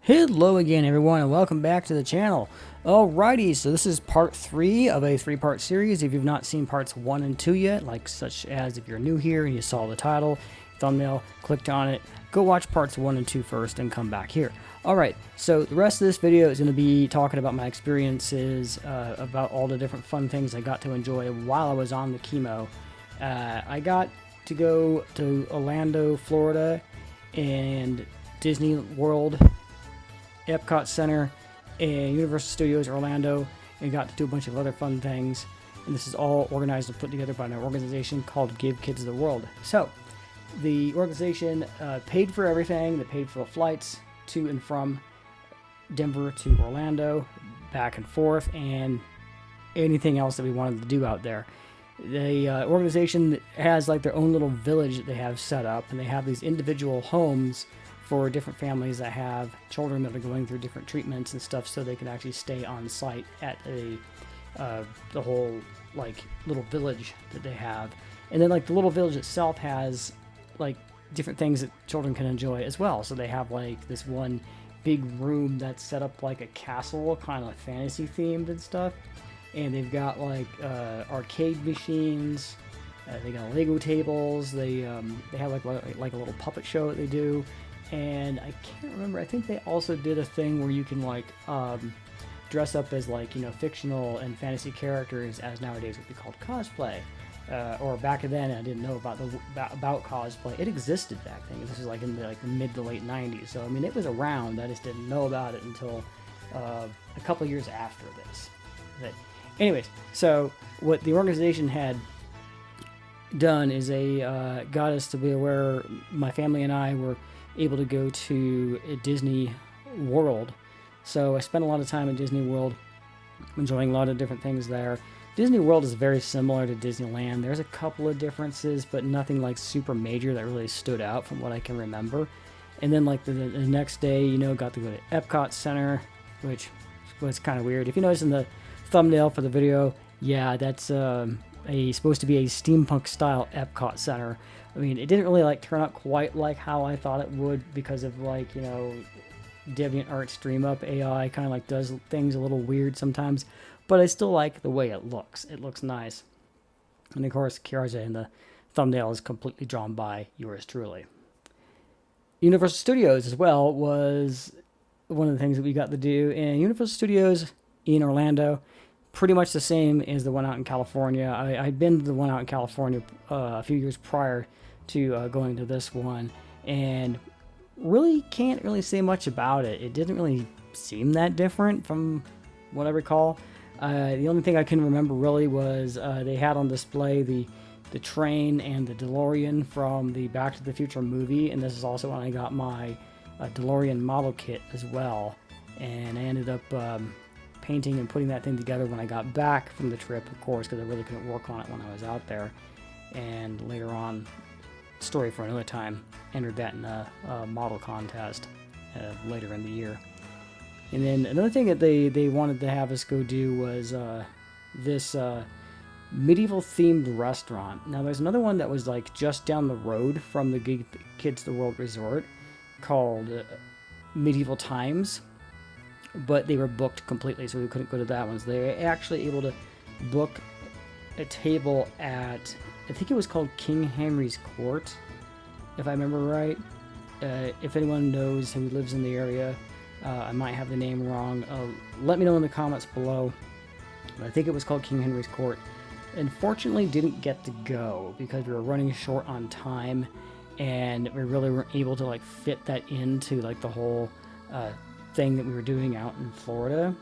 Hello again, everyone, and welcome back to the channel. Alrighty, so this is part 3 of a 3-part series. If you've not seen parts 1 and 2 yet, like such as if you're new here and you saw the title, thumbnail, clicked on it, go watch parts 1 and 2 first and come back here. Alright, so the rest of this video is going to be talking about my experiences, about all the different fun things I got to enjoy while I was on the chemo. I got to go to Orlando, Florida, and Disney World, Epcot Center, and Universal Studios Orlando, and got to do a bunch of other fun things. And this is all organized and put together by an organization called Give Kids the World. So the organization paid for everything. They paid for the flights to and from Denver to Orlando, back and forth, and anything else that we wanted to do out there. The organization has like their own little village that they have set up, and they have these individual homes for different families that have children that are going through different treatments and stuff, so they can actually stay on site at the whole like little village that they have. And then like the little village itself has like different things that children can enjoy as well. So they have like this one big room that's set up like a castle, kind of like fantasy themed and stuff. And they've got like arcade machines. They got Lego tables. They have like a little puppet show that they do. And I can't remember, I think they also did a thing where you can like dress up as like, you know, fictional and fantasy characters, as nowadays would be called cosplay. Or back then, I didn't know about cosplay. It existed back then. This was like in the mid to late 90s. So I mean, it was around. I just didn't know about it until a couple years after this. But anyways, so what the organization had done is they got us to be aware, my family and I were able to go to Disney World. So I spent a lot of time in Disney World, enjoying a lot of different things there. Disney World is very similar to Disneyland. There's a couple of differences, but nothing like super major that really stood out from what I can remember. And then like the next day, you know, got to go to Epcot Center, which was kind of weird. If you notice in the thumbnail for the video, yeah, that's supposed to be a steampunk style Epcot Center. I mean, it didn't really like turn out quite like how I thought it would, because of like, you know, Deviant Art Dream Up AI kind of like does things a little weird sometimes, but I still like the way it looks. It looks nice. And of course, Kiarza in the thumbnail is completely drawn by yours truly. Universal Studios as well was one of the things that we got to do. And Universal Studios in Orlando, pretty much the same as the one out in California. I'd been to the one out in California a few years prior to going to this one, and really can't really say much about it. It didn't really seem that different from what I recall. The only thing I can remember really was they had on display the train and the DeLorean from the Back to the Future movie, and this is also when I got my DeLorean model kit as well. And I ended up painting and putting that thing together when I got back from the trip, of course, because I really couldn't work on it when I was out there. And later on, story for another time, entered that in a model contest later in the year. And then another thing that they wanted to have us go do was this medieval themed restaurant. Now there's another one that was like just down the road from the Give Kids the World Resort called Medieval Times, but they were booked completely, so we couldn't go to that one. So they were actually able to book a table at, I think it was called King Henry's Court, if I remember right. If anyone knows who lives in the area, I might have the name wrong. Let me know in the comments below. But I think it was called King Henry's Court. Unfortunately, didn't get to go because we were running short on time, and we really weren't able to like fit that into like the whole thing that we were doing out in Florida,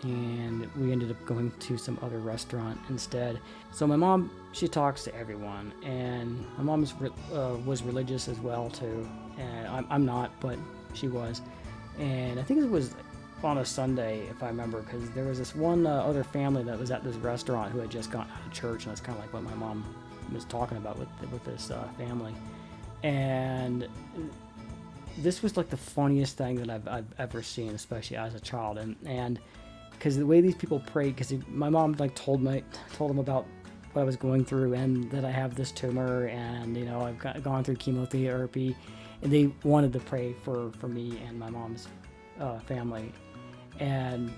and we ended up going to some other restaurant instead. So my mom, she talks to everyone, and my mom was religious as well too, and I'm not, but she was. And I think it was on a Sunday, if I remember, because there was this one other family that was at this restaurant who had just gotten out of church, and that's kind of like what my mom was talking about with this family. And this was like the funniest thing that I've ever seen, especially as a child, and because the way these people prayed, because my mom like told them about what I was going through, and that I have this tumor, and you know I've gone through chemotherapy, and they wanted to pray for me and my mom's family, and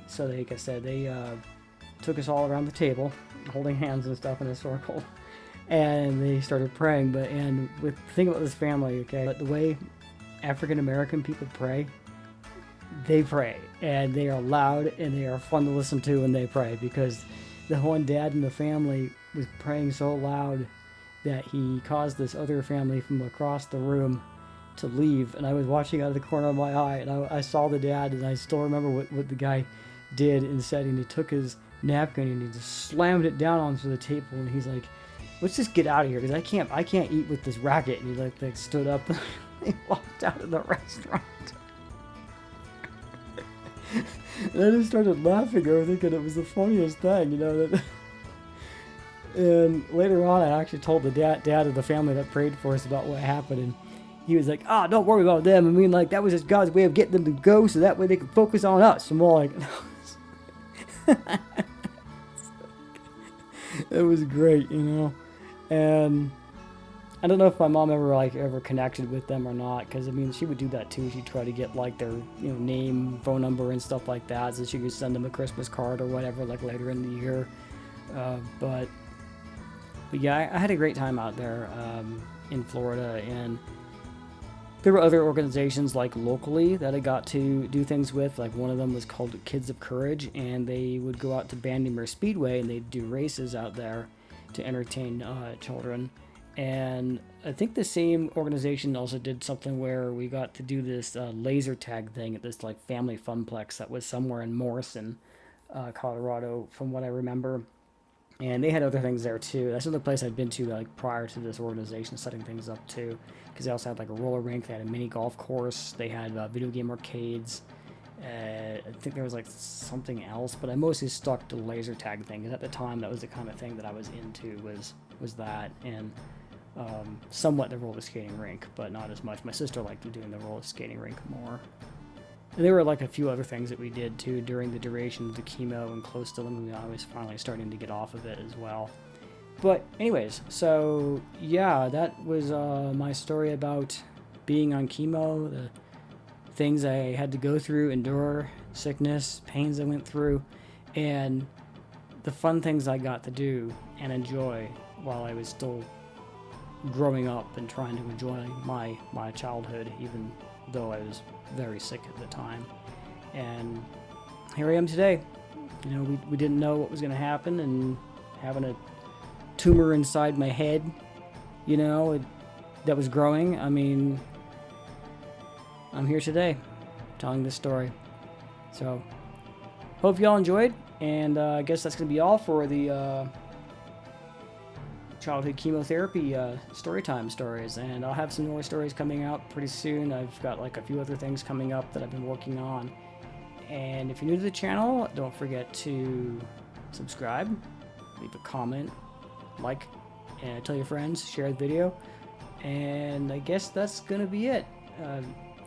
so like I said, they took us all around the table, holding hands and stuff in a circle, and they started praying. And with the thing about this family, okay, but the way African American people pray, they pray, and they are loud and they are fun to listen to when they pray, because the one dad in the family was praying so loud that he caused this other family from across the room to leave. And I was watching out of the corner of my eye, and I saw the dad, and I still remember what the guy did and said. And he took his napkin and he just slammed it down onto the table, and he's like, let's just get out of here, because I can't eat with this racket. And he like stood up and he walked out of the restaurant. And I just started laughing. I was thinking it was the funniest thing, you know. That. And later on, I actually told the dad of the family that prayed for us about what happened, and he was like, "Ah, don't worry about them. I mean, like, that was just God's way of getting them to go, so that way they can focus on us." And more like, it was great, you know. And I don't know if my mom ever connected with them or not, because I mean, she would do that too. She'd try to get like their name, phone number, and stuff like that, so she could send them a Christmas card or whatever, like later in the year. But yeah, I had a great time out there in Florida, and there were other organizations like locally that I got to do things with. Like one of them was called Kids of Courage, and they would go out to Bandimere Speedway and they'd do races out there to entertain children. And I think the same organization also did something where we got to do this laser tag thing at this like family funplex that was somewhere in Morrison, Colorado, from what I remember. And they had other things there too. That's another place I'd been to like prior to this organization setting things up too, because they also had like a roller rink. They had a mini golf course. They had video game arcades. I think there was like something else, but I mostly stuck to the laser tag thing, because at the time that was the kind of thing that I was into, was that, and somewhat the roller skating rink, but not as much. My sister liked doing the roller skating rink more. And there were like a few other things that we did too during the duration of the chemo, and close to them. I was finally starting to get off of it as well. But anyways, so yeah, that was my story about being on chemo, the things I had to go through, endure, sickness, pains I went through, and the fun things I got to do and enjoy while I was still growing up and trying to enjoy my childhood, even though I was very sick at the time. And here I am today. You know, we didn't know what was going to happen, and having a tumor inside my head, you know, that was growing. I mean, I'm here today telling this story. So hope y'all enjoyed, and I guess that's going to be all for the childhood chemotherapy Storytime stories. And I'll have some more stories coming out pretty soon. I've got like a few other things coming up that I've been working on. And if you're new to the channel, don't forget to subscribe, leave a comment, like, and tell your friends, share the video. And I guess that's gonna be it.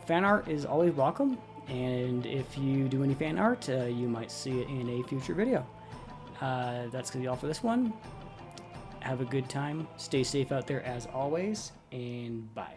Fan art is always welcome, and if you do any fan art, you might see it in a future video. That's gonna be all for this one. Have a good time, stay safe out there as always, and bye.